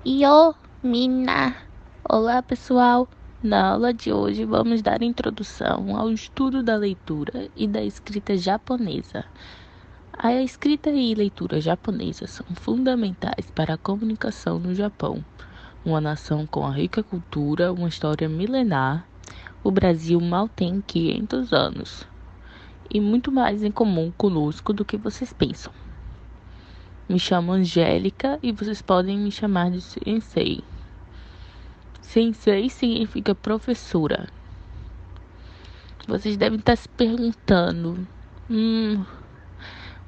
Yo, mina! Olá, pessoal! Na aula de hoje vamos dar introdução ao estudo da leitura e da escrita japonesa. A escrita e leitura japonesa são fundamentais para a comunicação no Japão, uma nação com a rica cultura, uma história milenar. O Brasil mal tem 500 anos e muito mais em comum conosco do que vocês pensam. Me chamo Angélica e vocês podem me chamar de Sensei. Sensei significa professora. Vocês devem estar se perguntando: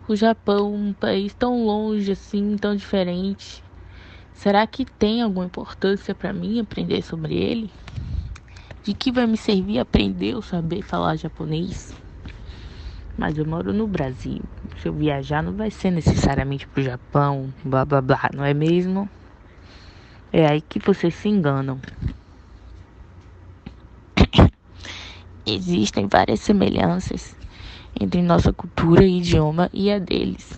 o Japão, um país tão longe assim, tão diferente, será que tem alguma importância para mim aprender sobre ele? De que vai me servir aprender ou saber falar japonês? Mas eu moro no Brasil. Se eu viajar, não vai ser necessariamente pro Japão, blá blá blá, não é mesmo? É aí que vocês se enganam. Existem várias semelhanças entre nossa cultura e idioma e a deles.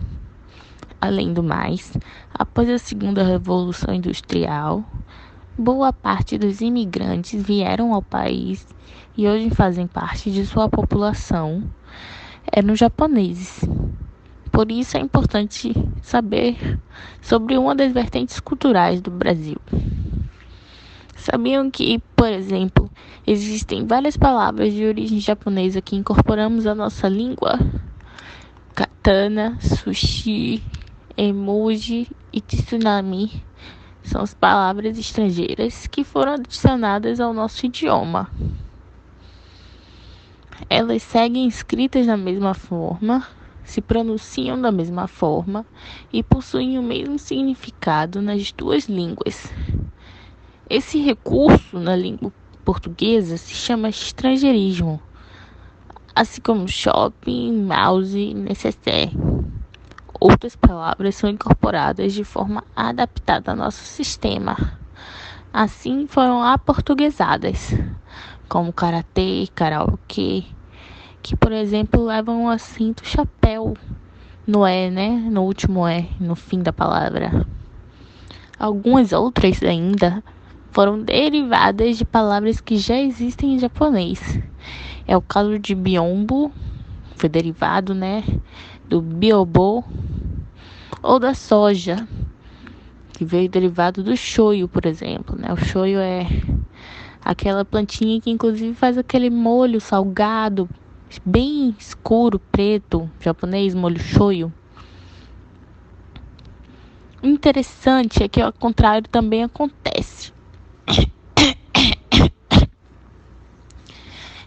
Além do mais, após a Segunda Revolução Industrial, boa parte dos imigrantes vieram ao país e hoje fazem parte de sua população eram japoneses. Por isso é importante saber sobre uma das vertentes culturais do Brasil. Sabiam que, por exemplo, existem várias palavras de origem japonesa que incorporamos à nossa língua? Katana, sushi, emoji e tsunami são as palavras estrangeiras que foram adicionadas ao nosso idioma. Elas seguem escritas da mesma forma, se pronunciam da mesma forma e possuem o mesmo significado nas duas línguas. Esse recurso na língua portuguesa se chama estrangeirismo, assim como shopping, mouse, necessaire. Outras palavras são incorporadas de forma adaptada ao nosso sistema. Assim foram aportuguesadas, como karatê, karaokê, que, por exemplo, levam um acento chapéu no é, no último é, no fim da palavra. Algumas outras ainda foram derivadas de palavras que já existem em japonês. É o caso de biombo, foi derivado, do biobo, ou da soja, que veio derivado do shoyu, por exemplo, O shoyu é aquela plantinha que inclusive faz aquele molho salgado, bem escuro, preto, japonês, molho shoyu. O interessante é que ao contrário também acontece.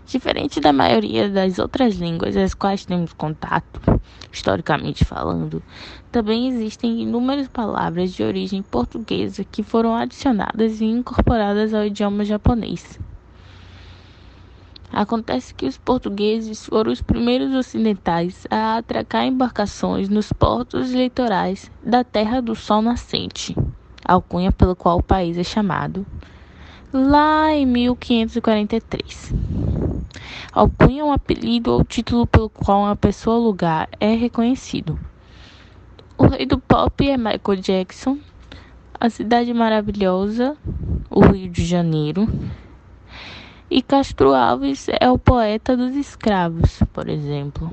Diferente da maioria das outras línguas às quais temos contato, historicamente falando, também existem inúmeras palavras de origem portuguesa que foram adicionadas e incorporadas ao idioma japonês. Acontece que os portugueses foram os primeiros ocidentais a atracar embarcações nos portos litorais da Terra do Sol Nascente, alcunha pelo qual o país é chamado, lá em 1543. Alcunha é um apelido ou título pelo qual uma pessoa ou lugar é reconhecido. O rei do pop é Michael Jackson, a cidade maravilhosa, o Rio de Janeiro, e Castro Alves é o poeta dos escravos, por exemplo.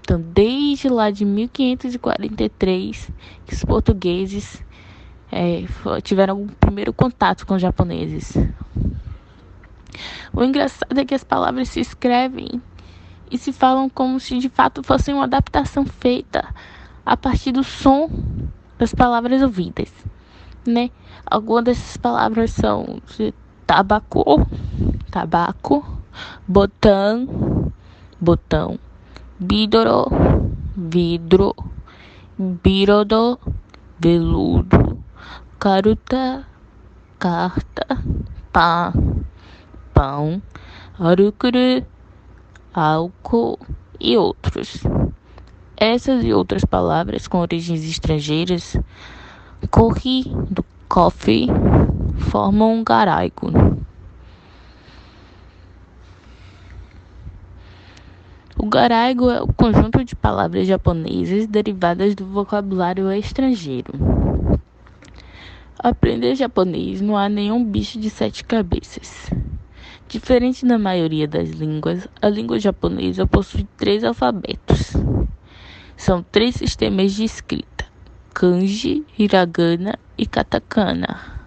Então, desde lá de 1543, que os portugueses tiveram o primeiro contato com os japoneses. O engraçado é que as palavras se escrevem e se falam como se de fato fossem uma adaptação feita a partir do som das palavras ouvidas, Algumas dessas palavras são tabaco, botão, vidro, birodo, veludo, caruta, carta, pão, arukuru, álcool e outros. Essas e outras palavras com origens estrangeiras, corri do coffee, formam um garaigo. O garaigo é o conjunto de palavras japonesas derivadas do vocabulário estrangeiro. Aprender japonês não há nenhum bicho de 7 cabeças. Diferente da maioria das línguas, a língua japonesa possui 3 alfabetos. São 3 sistemas de escrita: kanji, hiragana e katakana.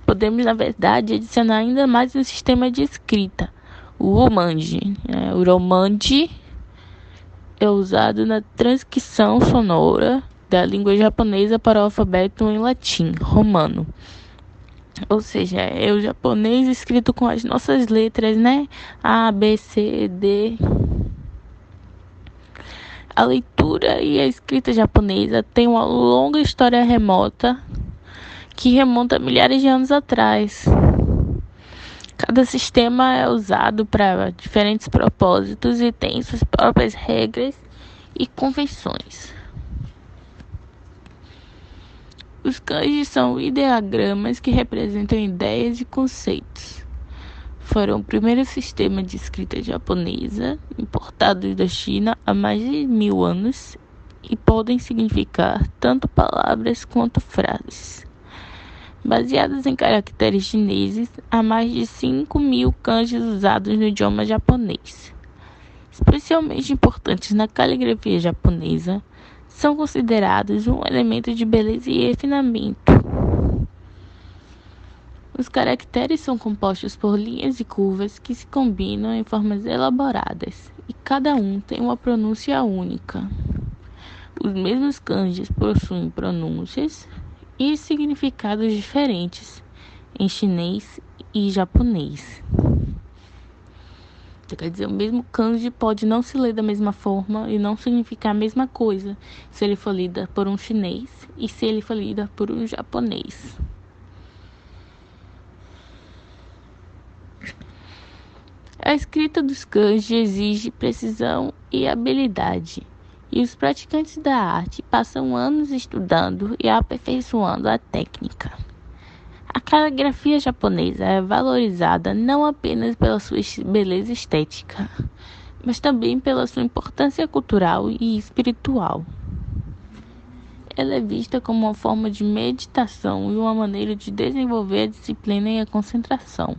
Podemos, na verdade, adicionar ainda mais um sistema de escrita, o romanji. O romanji é usado na transcrição sonora da língua japonesa para o alfabeto em latim, romano. Ou seja, é o japonês escrito com as nossas letras, né? A, B, C, D. A leitura e a escrita japonesa têm uma longa história remota que remonta a milhares de anos atrás. Cada sistema é usado para diferentes propósitos e tem suas próprias regras e convenções. Os kanjis são ideogramas que representam ideias e conceitos. Foram o primeiro sistema de escrita japonesa, importados da China há mais de 1000 anos, e podem significar tanto palavras quanto frases. Baseados em caracteres chineses, há mais de 5.000 kanjis usados no idioma japonês. Especialmente importantes na caligrafia japonesa, são considerados um elemento de beleza e refinamento. Os caracteres são compostos por linhas e curvas que se combinam em formas elaboradas, e cada um tem uma pronúncia única. Os mesmos kanjis possuem pronúncias e significados diferentes em chinês e japonês. Quer dizer, o mesmo kanji pode não se ler da mesma forma e não significar a mesma coisa se ele for lido por um chinês e se ele for lido por um japonês. A escrita dos kanji exige precisão e habilidade, e os praticantes da arte passam anos estudando e aperfeiçoando a técnica. A caligrafia japonesa é valorizada não apenas pela sua beleza estética, mas também pela sua importância cultural e espiritual. Ela é vista como uma forma de meditação e uma maneira de desenvolver a disciplina e a concentração.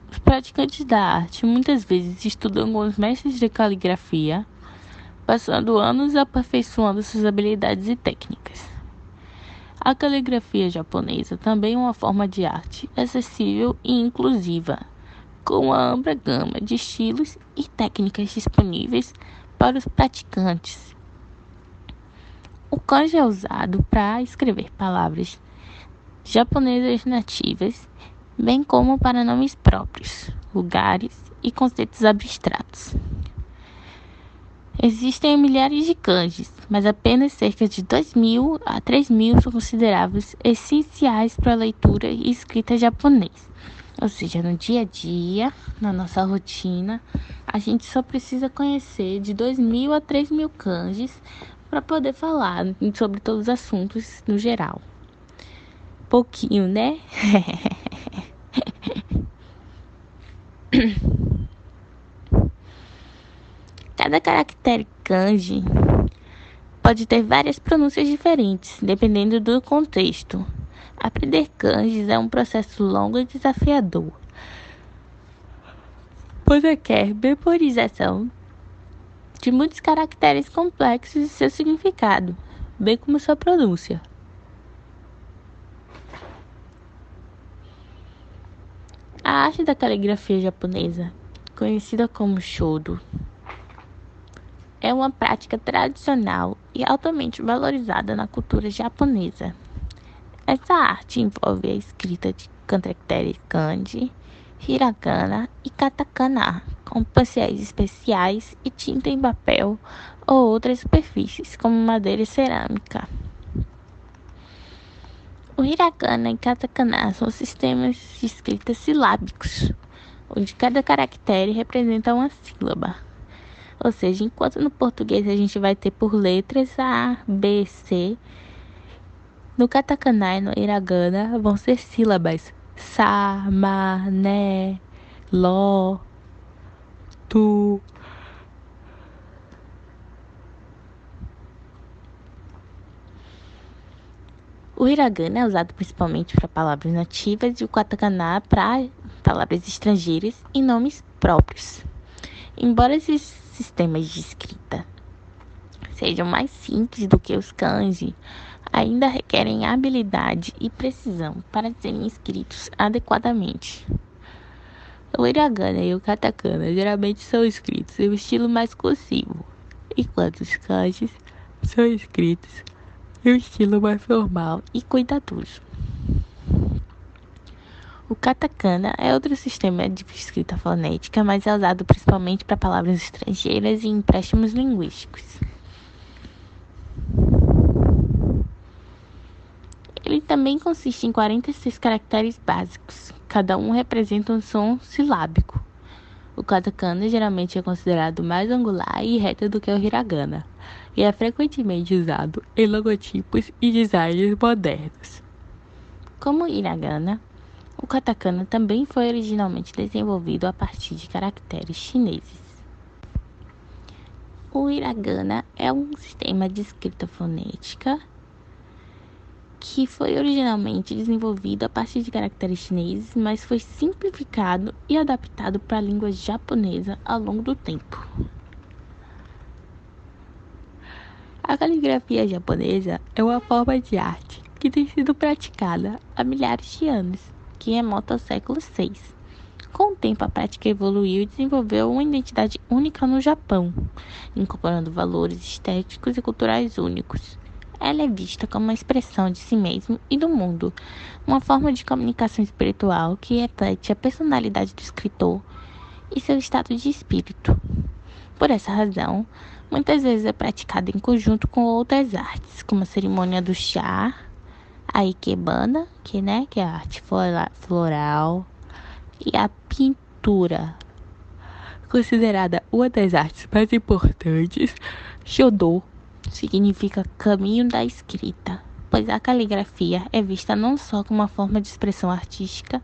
Os praticantes da arte muitas vezes estudam com os mestres de caligrafia, passando anos aperfeiçoando suas habilidades e técnicas. A caligrafia japonesa também é uma forma de arte acessível e inclusiva, com uma ampla gama de estilos e técnicas disponíveis para os praticantes. O kanji é usado para escrever palavras japonesas nativas, bem como para nomes próprios, lugares e conceitos abstratos. Existem milhares de kanjis, mas apenas cerca de 2.000 a 3.000 são considerados essenciais para a leitura e escrita japonês. Ou seja, no dia a dia, na nossa rotina, a gente só precisa conhecer de 2.000 a 3.000 kanjis para poder falar sobre todos os assuntos no geral. Pouquinho, né? Cada caractere kanji pode ter várias pronúncias diferentes, dependendo do contexto. Aprender kanjis é um processo longo e desafiador, pois requer memorização de muitos caracteres complexos e seu significado, bem como sua pronúncia. A arte da caligrafia japonesa, conhecida como shodo, é uma prática tradicional e altamente valorizada na cultura japonesa. Essa arte envolve a escrita de caracteres kanji, hiragana e katakana, com pincéis especiais e tinta em papel ou outras superfícies, como madeira e cerâmica. O hiragana e katakana são sistemas de escrita silábicos, onde cada caractere representa uma sílaba. Ou seja, enquanto no português a gente vai ter por letras A, B, C, no katakana e no hiragana vão ser sílabas sa, ma, ne, lo, tu. O hiragana é usado principalmente para palavras nativas e o katakana para palavras estrangeiras e nomes próprios. Embora esses sistemas de escrita sejam mais simples do que os kanji, ainda requerem habilidade e precisão para serem escritos adequadamente. O hiragana e o katakana geralmente são escritos em um estilo mais cursivo, enquanto os kanjis são escritos em um estilo mais formal e cuidadoso. O katakana é outro sistema de escrita fonética, mas é usado principalmente para palavras estrangeiras e empréstimos linguísticos. Ele também consiste em 46 caracteres básicos, cada um representa um som silábico. O katakana geralmente é considerado mais angular e reto do que o hiragana, e é frequentemente usado em logotipos e designs modernos. Como o hiragana, o katakana também foi originalmente desenvolvido a partir de caracteres chineses. O hiragana é um sistema de escrita fonética que foi originalmente desenvolvido a partir de caracteres chineses, mas foi simplificado e adaptado para a língua japonesa ao longo do tempo. A caligrafia japonesa é uma forma de arte que tem sido praticada há milhares de anos, que remonta ao século VI. Com o tempo, a prática evoluiu e desenvolveu uma identidade única no Japão, incorporando valores estéticos e culturais únicos. Ela é vista como uma expressão de si mesmo e do mundo, uma forma de comunicação espiritual que reflete a personalidade do escritor e seu estado de espírito. Por essa razão, muitas vezes é praticada em conjunto com outras artes, como a cerimônia do chá, a ikebana, que é a arte floral, e a pintura, considerada uma das artes mais importantes. Shodo significa caminho da escrita, pois a caligrafia é vista não só como uma forma de expressão artística,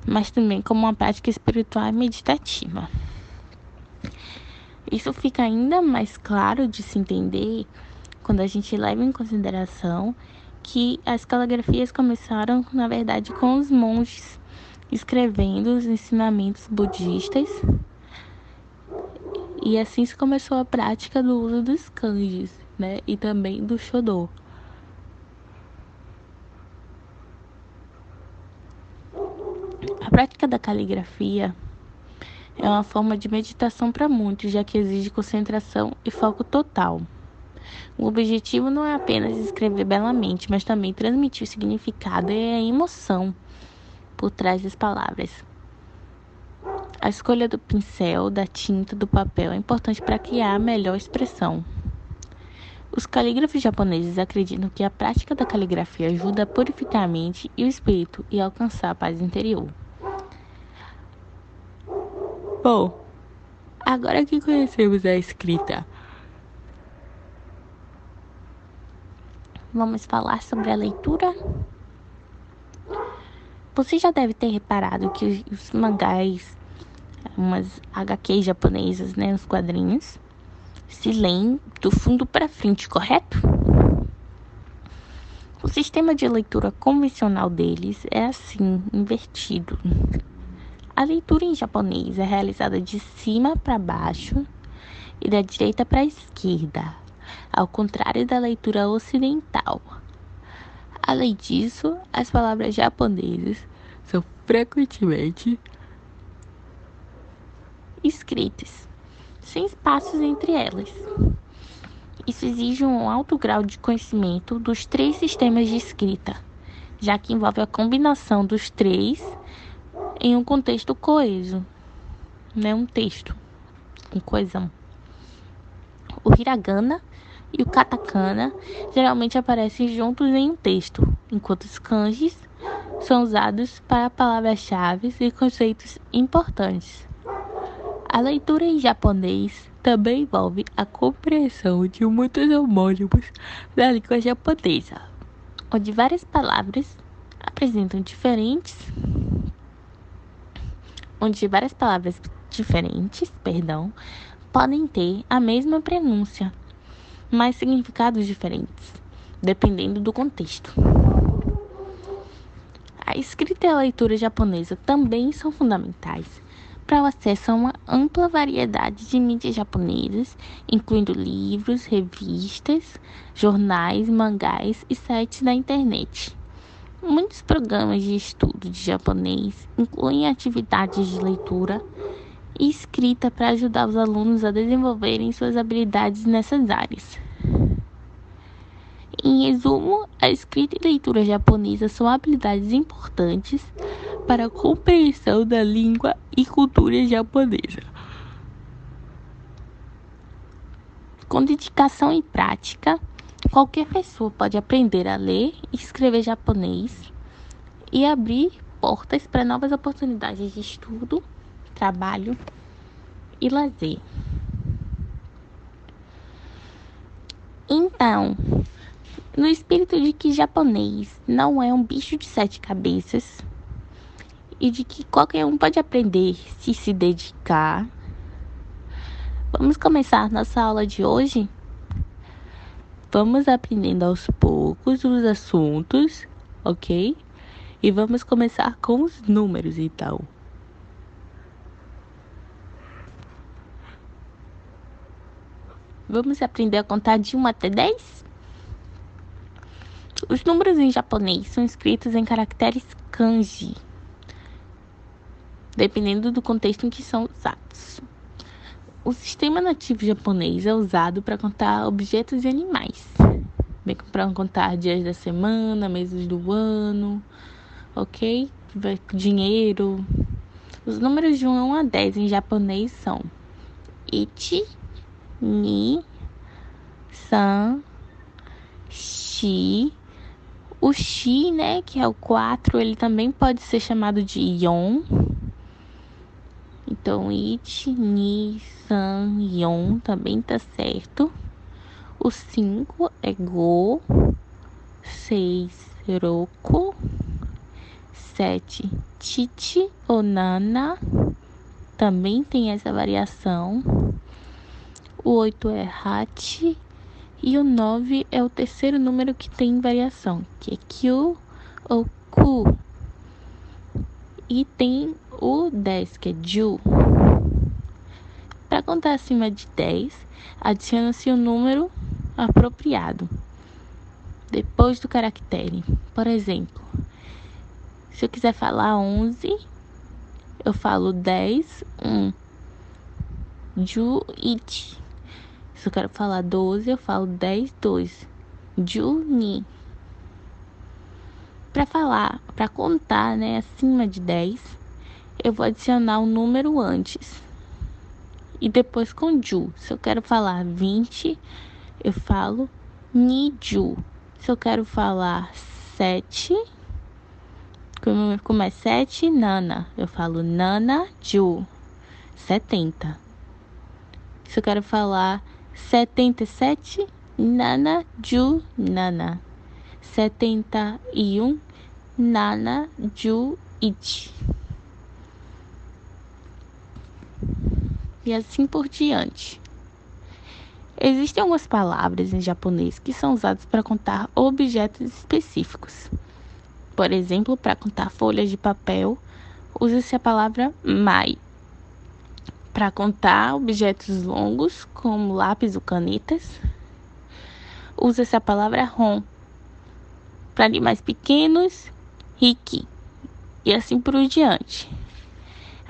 mas também como uma prática espiritual e meditativa. Isso fica ainda mais claro de se entender quando a gente leva em consideração que as caligrafias começaram, na verdade, com os monges escrevendo os ensinamentos budistas, e assim se começou a prática do uso dos kanjis, e também do Shodo. A prática da caligrafia é uma forma de meditação para muitos, já que exige concentração e foco total. O objetivo não é apenas escrever belamente, mas também transmitir o significado e a emoção por trás das palavras. A escolha do pincel, da tinta, do papel é importante para criar a melhor expressão. Os calígrafos japoneses acreditam que a prática da caligrafia ajuda a purificar a mente e o espírito e a alcançar a paz interior. Bom, agora que conhecemos a escrita, vamos falar sobre a leitura? Você já deve ter reparado que os mangás, umas HQs japonesas, os quadrinhos, se leem do fundo para frente, correto? O sistema de leitura convencional deles é assim, invertido. A leitura em japonês é realizada de cima para baixo e da direita para a esquerda, ao contrário da leitura ocidental. Além disso, as palavras japonesas são frequentemente escritas, sem espaços entre elas. Isso exige um alto grau de conhecimento dos 3 sistemas de escrita, já que envolve a combinação dos 3 em um contexto coeso, um texto com coesão. O hiragana e o katakana geralmente aparecem juntos em um texto, enquanto os kanjis são usados para palavras-chave e conceitos importantes. A leitura em japonês também envolve a compreensão de muitos homônimos da língua japonesa, onde várias palavras diferentes, podem ter a mesma pronúncia, mas significados diferentes, dependendo do contexto. A escrita e a leitura japonesa também são fundamentais para o acesso a uma ampla variedade de mídias japonesas, incluindo livros, revistas, jornais, mangás e sites da internet. Muitos programas de estudo de japonês incluem atividades de leitura e escrita para ajudar os alunos a desenvolverem suas habilidades nessas áreas. Em resumo, a escrita e leitura japonesa são habilidades importantes para a compreensão da língua e cultura japonesa. Com dedicação e prática, qualquer pessoa pode aprender a ler e escrever japonês e abrir portas para novas oportunidades de estudo, trabalho e lazer. Então, no espírito de que japonês não é um bicho de 7 cabeças e de que qualquer um pode aprender se dedicar, vamos começar nossa aula de hoje? Vamos aprendendo aos poucos os assuntos, ok? E vamos começar com os números, então. Vamos aprender a contar de 1 até 10? Os números em japonês são escritos em caracteres kanji, dependendo do contexto em que são usados. O sistema nativo japonês é usado para contar objetos e animais, bem como para contar dias da semana, meses do ano, ok? Dinheiro. Os números de 1 a 10 em japonês são ichi, ni, san, shi. O shi, né, que é o 4, ele também pode ser chamado de yon. Então, ichi, ni, san, yon também tá certo. O 5 é go. 6, roku. 7, chichi ou nana. Também tem essa variação. O 8 é hachi. E o 9 é o terceiro número que tem variação, que é kyu ou ku. E tem o 10, que é ju. Para contar acima de 10, adiciona-se o número apropriado depois do caractere. Por exemplo, se eu quiser falar 11, eu falo 10, 1. Ju, ichi. Se eu quero falar 12, eu falo 10, 2. Ju, ni. Para contar, né, acima de 10, eu vou adicionar um número antes. E depois com ju. Se eu quero falar 20, eu falo ni ju. Se eu quero falar 7, como é 7, nana, eu falo nana ju. 70. Se eu quero falar 77, nana ju nana. 71, nana ju ichi. E assim por diante. Existem algumas palavras em japonês que são usadas para contar objetos específicos. Por exemplo, para contar folhas de papel, usa-se a palavra mai. Para contar objetos longos, como lápis ou canetas, usa-se a palavra hon. Para animais pequenos, hiki. E assim por diante.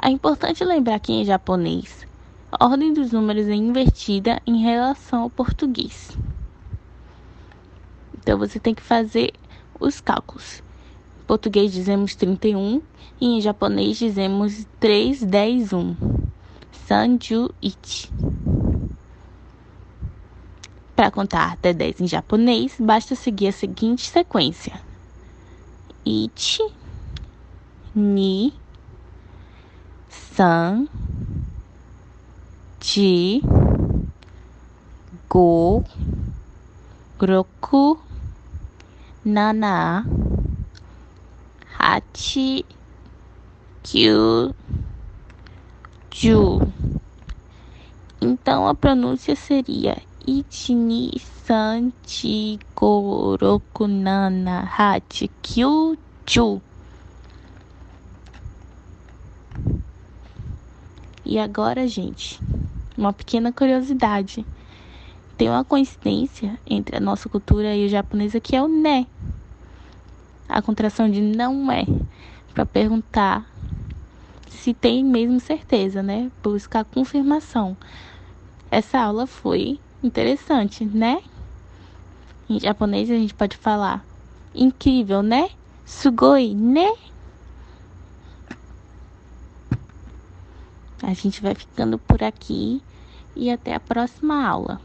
É importante lembrar que em japonês, a ordem dos números é invertida em relação ao português. Então você tem que fazer os cálculos. Em português dizemos 31 e em japonês dizemos 3, 10, 1. Sanju ichi. Para contar até 10 em japonês, basta seguir a seguinte sequência: ichi, ni, san, ji, go, roku, nana, hachi, kyu, ju. Então a pronúncia seria ichi, ni, san, ji, go, roku, nana, hachi, kyu, ju. E agora, gente, uma pequena curiosidade. Tem uma coincidência entre a nossa cultura e o japonesa que é o né. A contração de não é. Para perguntar se tem mesmo certeza, né? Buscar confirmação. Essa aula foi interessante, né? Em japonês a gente pode falar incrível, né? Sugoi, né? A gente vai ficando por aqui e até a próxima aula.